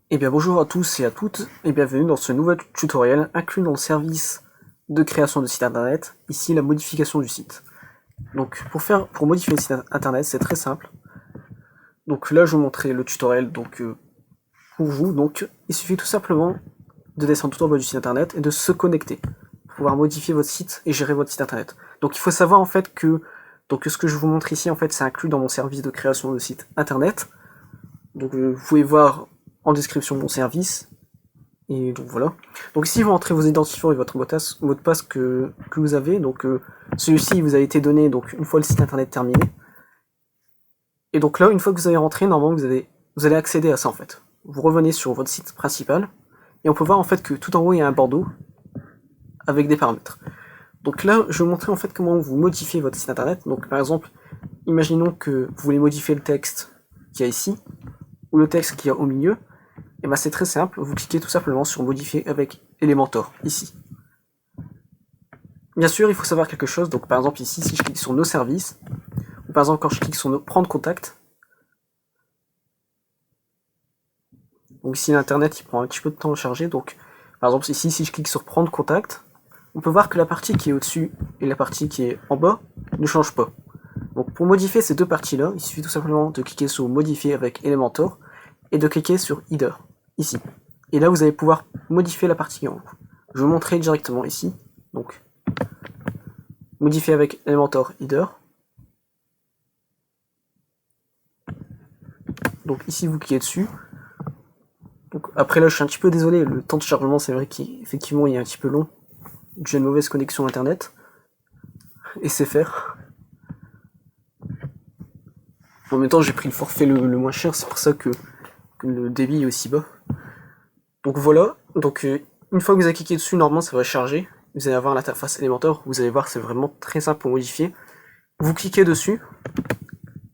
Eh bien bonjour à tous et à toutes et bienvenue dans ce nouvel tutoriel inclus dans le service de création de site internet, ici la modification du site. Donc pour modifier le site internet c'est très simple. Donc là je vais vous montrer le tutoriel pour vous. Donc il suffit tout simplement de descendre tout en bas du site internet et de se connecter pour pouvoir modifier votre site et gérer votre site internet. Donc il faut savoir en fait que ce que je vous montre ici en fait c'est inclus dans mon service de création de site internet. Donc vous pouvez voir en description mon service. Et donc voilà. Donc ici vous entrez vos identifiants et votre mot de passe que vous avez. Donc celui-ci vous a été donné donc une fois le site internet terminé. Et donc là, une fois que vous avez rentré, normalement vous allez accéder à ça en fait. Vous revenez sur votre site principal et on peut voir en fait que tout en haut il y a un bandeau avec des paramètres. Donc là, je vais vous montrer en fait comment vous modifiez votre site internet. Donc par exemple, imaginons que vous voulez modifier le texte qu'il y a ici ou le texte qu'il y a au milieu. Et ben c'est très simple, vous cliquez tout simplement sur modifier avec Elementor, ici. Bien sûr, il faut savoir quelque chose, donc par exemple ici, si je clique sur nos services, ou par exemple quand je clique sur prendre contact, donc ici l'internet il prend un petit peu de temps à charger, donc par exemple ici, si je clique sur prendre contact, on peut voir que la partie qui est au-dessus et la partie qui est en bas ne changent pas. Donc pour modifier ces deux parties-là, il suffit tout simplement de cliquer sur modifier avec Elementor, et de cliquer sur Header, ici. Et là, vous allez pouvoir modifier la partie en haut. Je vais vous montrer directement ici. Donc, modifier avec Elementor Header. Donc ici, vous cliquez dessus. Donc, après là, je suis un petit peu désolé, le temps de chargement, c'est vrai qu'effectivement, il est un petit peu long. J'ai une mauvaise connexion internet. Et c'est faire. En même temps, j'ai pris le forfait le moins cher, c'est pour ça que le débit est aussi bas. Donc voilà, donc une fois que vous avez cliqué dessus, normalement ça va charger. Vous allez avoir l'interface Elementor, vous allez voir c'est vraiment très simple pour modifier. Vous cliquez dessus,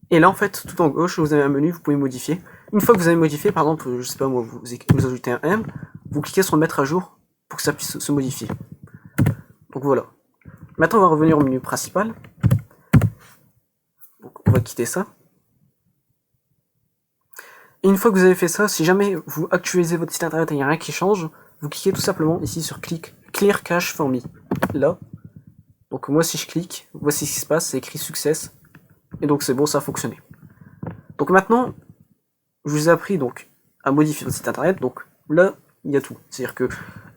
et là en fait, tout en gauche, vous avez un menu, vous pouvez modifier. Une fois que vous avez modifié, par exemple, je sais pas moi, vous ajoutez un M, vous cliquez sur le mettre à jour pour que ça puisse se modifier. Donc voilà. Maintenant on va revenir au menu principal. Donc on va quitter ça. Et une fois que vous avez fait ça, si jamais vous actualisez votre site internet et il n'y a rien qui change, vous cliquez tout simplement ici sur Clear Cache for Me. Là. Donc moi si je clique, voici ce qui se passe, c'est écrit Success. Et donc c'est bon, ça a fonctionné. Donc maintenant, je vous ai appris donc à modifier votre site internet. Donc là, il y a tout. C'est-à-dire que,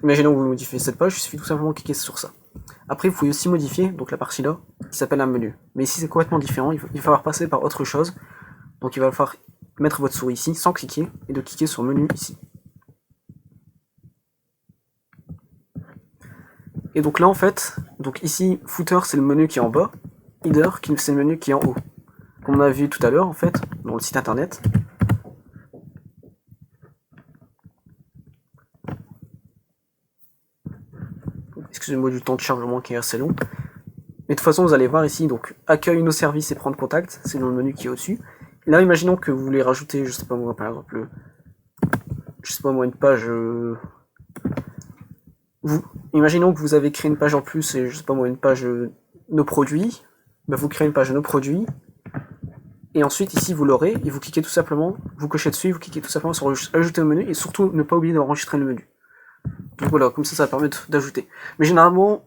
imaginons que vous modifiez cette page, il suffit tout simplement de cliquer sur ça. Après, vous pouvez aussi modifier donc la partie là, qui s'appelle un menu. Mais ici c'est complètement différent, il va falloir passer par autre chose. Donc il va falloir mettre votre souris ici sans cliquer et de cliquer sur menu ici. Et donc là en fait, donc ici footer c'est le menu qui est en bas, header c'est le menu qui est en haut. Comme on a vu tout à l'heure en fait, dans le site internet. Excusez-moi du temps de chargement qui est assez long. Mais de toute façon vous allez voir ici, donc accueille nos services et prendre contact, c'est dans le menu qui est au-dessus. Et là imaginons que vous voulez rajouter, je sais pas moi par exemple, je sais pas moi une page... imaginons que vous avez créé une page en plus, et je sais pas moi, une page nos produits, bah vous créez une page nos produits, et ensuite ici vous l'aurez, et vous cliquez tout simplement, vous cochez dessus, vous cliquez tout simplement sur ajouter au menu, et surtout ne pas oublier d'enregistrer le menu. Donc voilà, comme ça permet d'ajouter. Mais généralement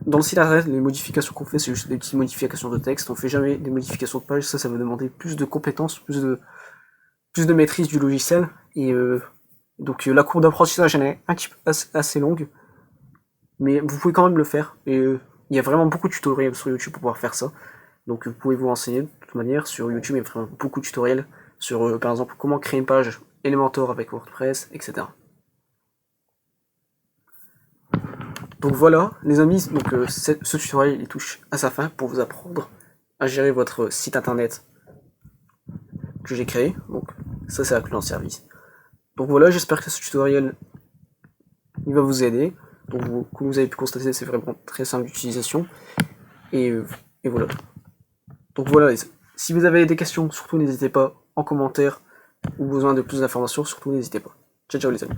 dans le site internet, les modifications qu'on fait, c'est juste des petites modifications de texte, on fait jamais des modifications de page, ça va demander plus de compétences, plus de maîtrise du logiciel, et donc la courbe d'apprentissage est un petit peu assez longue, mais vous pouvez quand même le faire. Et il y a vraiment beaucoup de tutoriels sur YouTube pour pouvoir faire ça. Donc vous pouvez vous renseigner de toute manière sur YouTube, il y a vraiment beaucoup de tutoriels sur par exemple comment créer une page Elementor avec WordPress, etc. Donc voilà les amis, donc ce tutoriel il touche à sa fin pour vous apprendre à gérer votre site internet que j'ai créé. Donc ça c'est inclus dans le service. Donc voilà, j'espère que ce tutoriel il va vous aider. Donc comme vous avez pu constater, c'est vraiment très simple d'utilisation. Et voilà. Donc voilà, si vous avez des questions, surtout n'hésitez pas en commentaire, ou besoin de plus d'informations, surtout n'hésitez pas. Ciao ciao les amis.